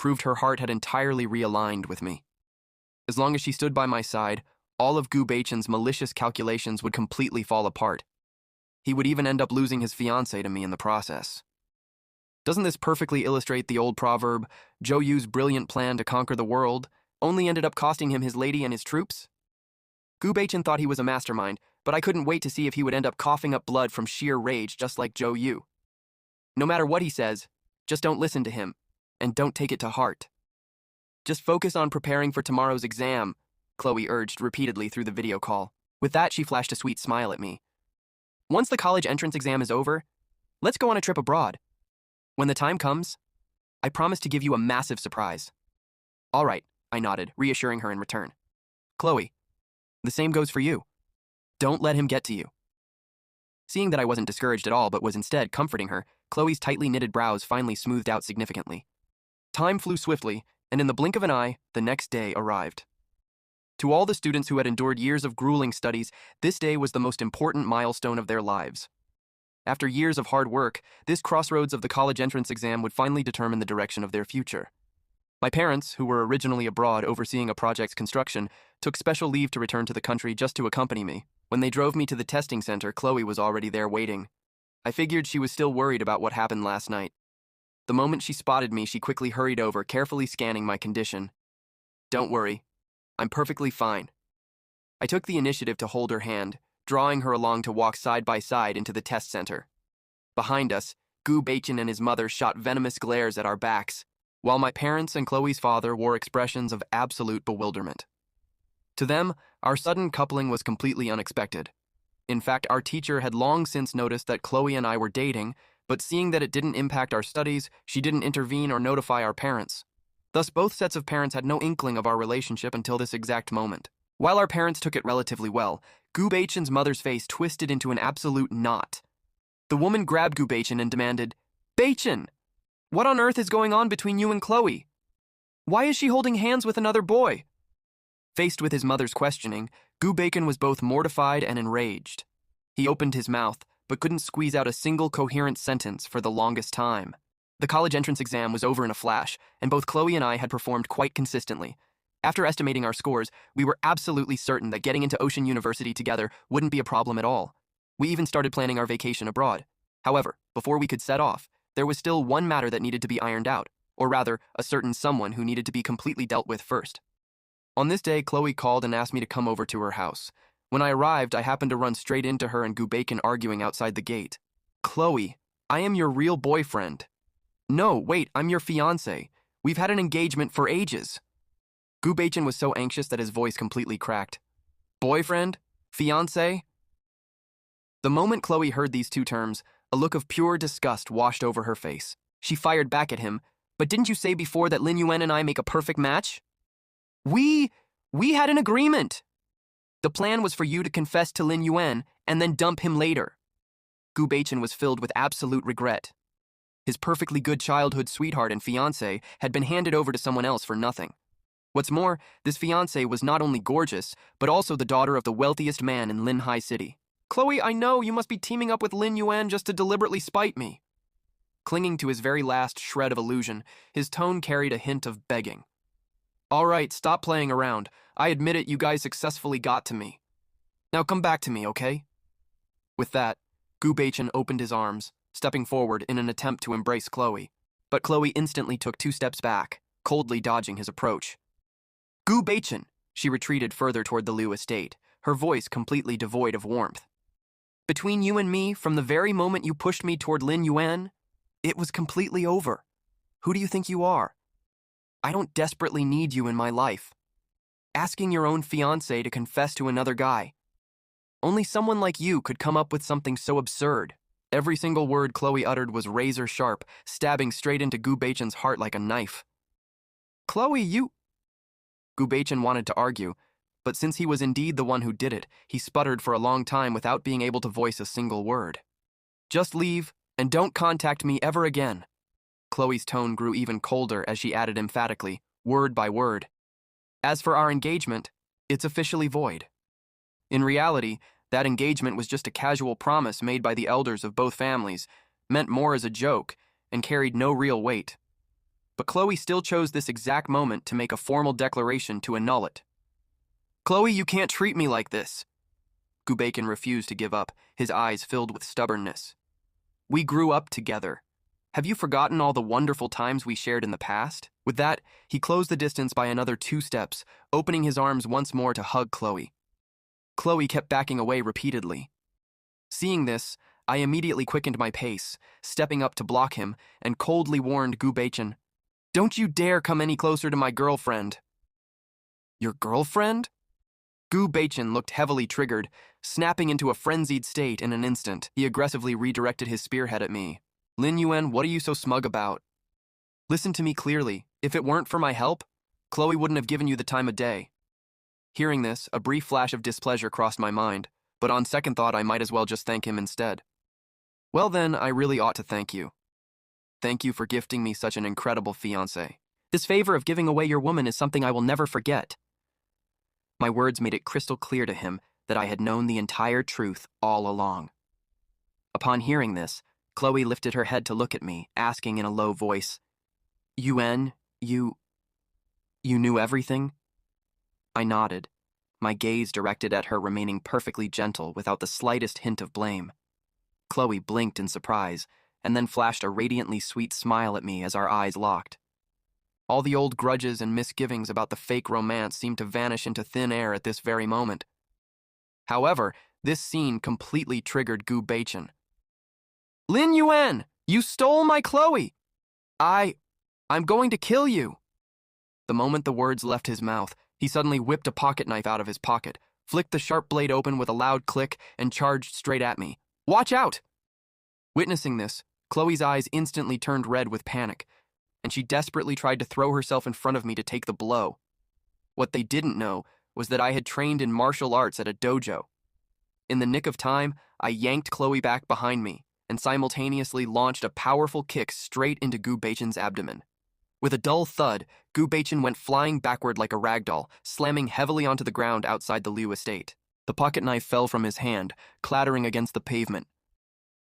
proved her heart had entirely realigned with me. As long as she stood by my side, all of Gu Baichen's malicious calculations would completely fall apart. He would even end up losing his fiancée to me in the process. Doesn't this perfectly illustrate the old proverb, Zhou Yu's brilliant plan to conquer the world only ended up costing him his lady and his troops? Gu Baichen thought he was a mastermind, but I couldn't wait to see if he would end up coughing up blood from sheer rage just like Zhou Yu. No matter what he says, just don't listen to him, and don't take it to heart. Just focus on preparing for tomorrow's exam, Chloe urged repeatedly through the video call. With that, she flashed a sweet smile at me. Once the college entrance exam is over, let's go on a trip abroad. When the time comes, I promise to give you a massive surprise. All right, I nodded, reassuring her in return. Chloe, the same goes for you. Don't let him get to you. Seeing that I wasn't discouraged at all but was instead comforting her, Chloe's tightly knitted brows finally smoothed out significantly. Time flew swiftly, and in the blink of an eye, the next day arrived. To all the students who had endured years of grueling studies, this day was the most important milestone of their lives. After years of hard work, this crossroads of the college entrance exam would finally determine the direction of their future. My parents, who were originally abroad overseeing a project's construction, took special leave to return to the country just to accompany me. When they drove me to the testing center, Chloe was already there waiting. I figured she was still worried about what happened last night. The moment she spotted me, she quickly hurried over, carefully scanning my condition. Don't worry, I'm perfectly fine. I took the initiative to hold her hand, drawing her along to walk side by side into the test center. Behind us, Gu Baichen and his mother shot venomous glares at our backs, while my parents and Chloe's father wore expressions of absolute bewilderment. To them, our sudden coupling was completely unexpected. In fact, our teacher had long since noticed that Chloe and I were dating, but seeing that it didn't impact our studies, she didn't intervene or notify our parents. Thus, both sets of parents had no inkling of our relationship until this exact moment. While our parents took it relatively well, Gu Baichen's mother's face twisted into an absolute knot. The woman grabbed Gu Baichen and demanded, "Baichen, what on earth is going on between you and Chloe? Why is she holding hands with another boy?" Faced with his mother's questioning, Gu Baichen was both mortified and enraged. He opened his mouth, but couldn't squeeze out a single coherent sentence for the longest time. The college entrance exam was over in a flash, and both Chloe and I had performed quite consistently. After estimating our scores, we were absolutely certain that getting into Ocean University together wouldn't be a problem at all. We even started planning our vacation abroad. However, before we could set off, there was still one matter that needed to be ironed out, or rather, a certain someone who needed to be completely dealt with first. On this day, Chloe called and asked me to come over to her house. When I arrived, I happened to run straight into her and Gu Baichen arguing outside the gate. "Chloe, I am your real boyfriend." "No, wait, I'm your fiancé. We've had an engagement for ages." Gu Baichen was so anxious that his voice completely cracked. "Boyfriend? Fiancé?" The moment Chloe heard these two terms, a look of pure disgust washed over her face. She fired back at him, "But didn't you say before that Lin Yuan and I make a perfect match? We had an agreement. The plan was for you to confess to Lin Yuan and then dump him later." Gu Baichen was filled with absolute regret. His perfectly good childhood sweetheart and fiancé had been handed over to someone else for nothing. What's more, this fiancé was not only gorgeous, but also the daughter of the wealthiest man in Linhai City. "Chloe, I know you must be teaming up with Lin Yuan just to deliberately spite me." Clinging to his very last shred of illusion, his tone carried a hint of begging. "All right, stop playing around. I admit it, you guys successfully got to me. Now come back to me, okay?" With that, Gu Baichen opened his arms, stepping forward in an attempt to embrace Chloe. But Chloe instantly took 2 steps back, coldly dodging his approach. "Gu Baichen!" She retreated further toward the Liu estate, her voice completely devoid of warmth. "Between you and me, from the very moment you pushed me toward Lin Yuan, it was completely over. Who do you think you are? I don't desperately need you in my life. Asking your own fiancé to confess to another guy. Only someone like you could come up with something so absurd." Every single word Chloe uttered was razor sharp, stabbing straight into Gu Baichen's heart like a knife. "Chloe, you—" Gu Baichen wanted to argue, but since he was indeed the one who did it, he sputtered for a long time without being able to voice a single word. "Just leave, and don't contact me ever again." Chloe's tone grew even colder as she added emphatically, word by word. "As for our engagement, it's officially void." In reality, that engagement was just a casual promise made by the elders of both families, meant more as a joke, and carried no real weight. but Chloe still chose this exact moment to make a formal declaration to annul it. "Chloe, you can't treat me like this." Gu Bacon refused to give up, his eyes filled with stubbornness. "We grew up together. Have you forgotten all the wonderful times we shared in the past?" With that, he closed the distance by another 2 steps, opening his arms once more to hug Chloe. Chloe kept backing away repeatedly. Seeing this, I immediately quickened my pace, stepping up to block him, and coldly warned Gu Bachin, "Don't you dare come any closer to my girlfriend." "Your girlfriend?" Gu Bachin looked heavily triggered, snapping into a frenzied state in an instant. He aggressively redirected his spearhead at me. "Lin Yuan, what are you so smug about? Listen to me clearly. If it weren't for my help, Chloe wouldn't have given you the time of day." Hearing this, a brief flash of displeasure crossed my mind, but on second thought I might as well just thank him instead. "Well then, I really ought to thank you. Thank you for gifting me such an incredible fiancé. This favor of giving away your woman is something I will never forget." My words made it crystal clear to him that I had known the entire truth all along. Upon hearing this, Chloe lifted her head to look at me, asking in a low voice, "Yuan, you knew everything?" I nodded, my gaze directed at her, remaining perfectly gentle without the slightest hint of blame. Chloe blinked in surprise, and then flashed a radiantly sweet smile at me as our eyes locked. All the old grudges and misgivings about the fake romance seemed to vanish into thin air at this very moment. However, this scene completely triggered Gu Bachin. "Lin Yuan, you stole my Chloe! I'm going to kill you!" The moment the words left his mouth, he suddenly whipped a pocket knife out of his pocket, flicked the sharp blade open with a loud click, and charged straight at me. "Watch out!" Witnessing this, Chloe's eyes instantly turned red with panic, and she desperately tried to throw herself in front of me to take the blow. What they didn't know was that I had trained in martial arts at a dojo. In the nick of time, I yanked Chloe back behind me and simultaneously launched a powerful kick straight into Gu Bachin's abdomen. With a dull thud, Gu Bachin went flying backward like a ragdoll, slamming heavily onto the ground outside the Liu estate. The pocket knife fell from his hand, clattering against the pavement.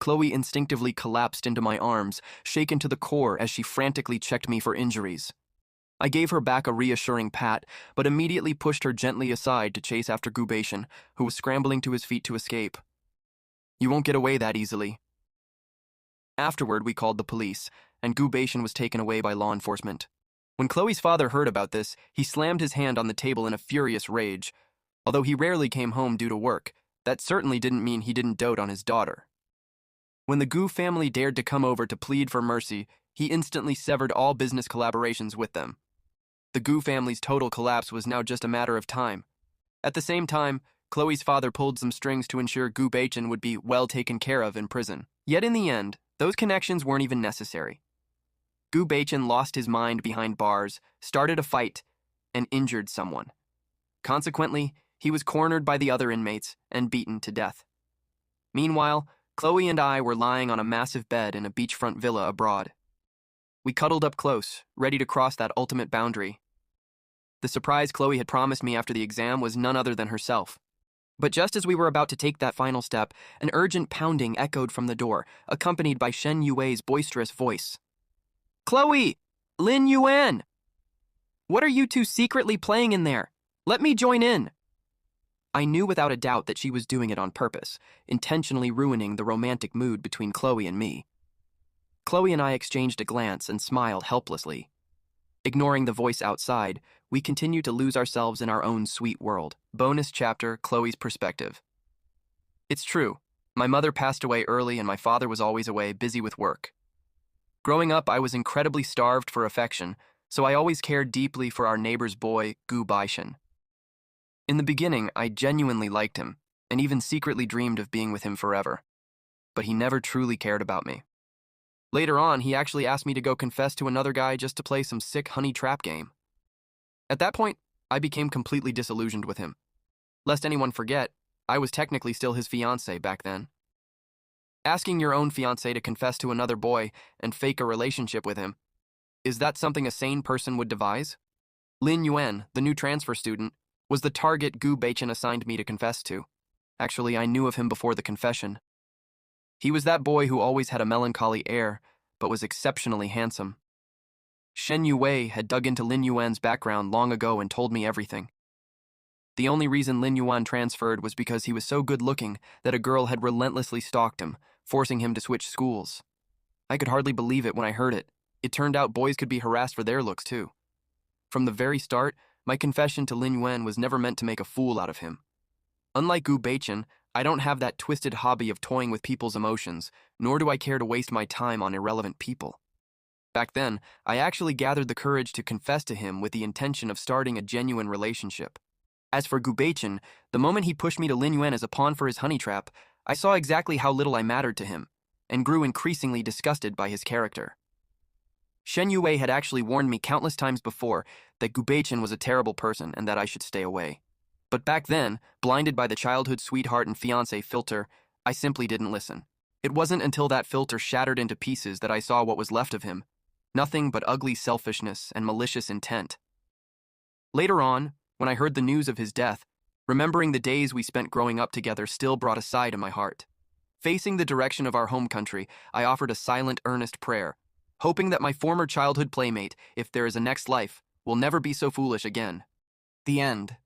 Chloe instinctively collapsed into my arms, shaken to the core as she frantically checked me for injuries. I gave her back a reassuring pat, but immediately pushed her gently aside to chase after Gu Bachin, who was scrambling to his feet to escape. "You won't get away that easily." Afterward, we called the police, and Gu Bachin was taken away by law enforcement. When Chloe's father heard about this, he slammed his hand on the table in a furious rage. Although he rarely came home due to work, that certainly didn't mean he didn't dote on his daughter. When the Gu family dared to come over to plead for mercy, he instantly severed all business collaborations with them. The Gu family's total collapse was now just a matter of time. At the same time, Chloe's father pulled some strings to ensure Gu Bachin would be well taken care of in prison. Yet in the end, those connections weren't even necessary. Gu Bachin lost his mind behind bars, started a fight, and injured someone. Consequently, he was cornered by the other inmates and beaten to death. Meanwhile, Chloe and I were lying on a massive bed in a beachfront villa abroad. We cuddled up close, ready to cross that ultimate boundary. The surprise Chloe had promised me after the exam was none other than herself. But just as we were about to take that final step, an urgent pounding echoed from the door, accompanied by Shen Yue's boisterous voice. "Chloe! Lin Yuan! What are you two secretly playing in there? Let me join in!" I knew without a doubt that she was doing it on purpose, intentionally ruining the romantic mood between Chloe and me. Chloe and I exchanged a glance and smiled helplessly. Ignoring the voice outside, we continued to lose ourselves in our own sweet world. Bonus chapter, Chloe's perspective. It's true, my mother passed away early and my father was always away, busy with work. Growing up, I was incredibly starved for affection, so I always cared deeply for our neighbor's boy, Gu Bachin. In the beginning, I genuinely liked him, and even secretly dreamed of being with him forever. But he never truly cared about me. Later on, he actually asked me to go confess to another guy just to play some sick honey trap game. At that point, I became completely disillusioned with him. Lest anyone forget, I was technically still his fiancé back then. Asking your own fiancé to confess to another boy and fake a relationship with him, is that something a sane person would devise? Lin Yuan, the new transfer student, was the target Gu Bachin assigned me to confess to. Actually, I knew of him before the confession. He was that boy who always had a melancholy air, but was exceptionally handsome. Shen Yue had dug into Lin Yuan's background long ago and told me everything. The only reason Lin Yuan transferred was because he was so good-looking that a girl had relentlessly stalked him, forcing him to switch schools. I could hardly believe it when I heard it. It turned out boys could be harassed for their looks, too. From the very start, my confession to Lin Yuan was never meant to make a fool out of him. Unlike Gu Beichen, I don't have that twisted hobby of toying with people's emotions, nor do I care to waste my time on irrelevant people. Back then, I actually gathered the courage to confess to him with the intention of starting a genuine relationship. As for Gu Beichen, the moment he pushed me to Lin Yuan as a pawn for his honey trap, I saw exactly how little I mattered to him, and grew increasingly disgusted by his character. Shen Yue had actually warned me countless times before that Gu Beichen was a terrible person and that I should stay away. But back then, blinded by the childhood sweetheart and fiancé filter, I simply didn't listen. It wasn't until that filter shattered into pieces that I saw what was left of him. Nothing but ugly selfishness and malicious intent. Later on, when I heard the news of his death, remembering the days we spent growing up together still brought a sigh to my heart. Facing the direction of our home country, I offered a silent, earnest prayer, hoping that my former childhood playmate, if there is a next life, will never be so foolish again. The end.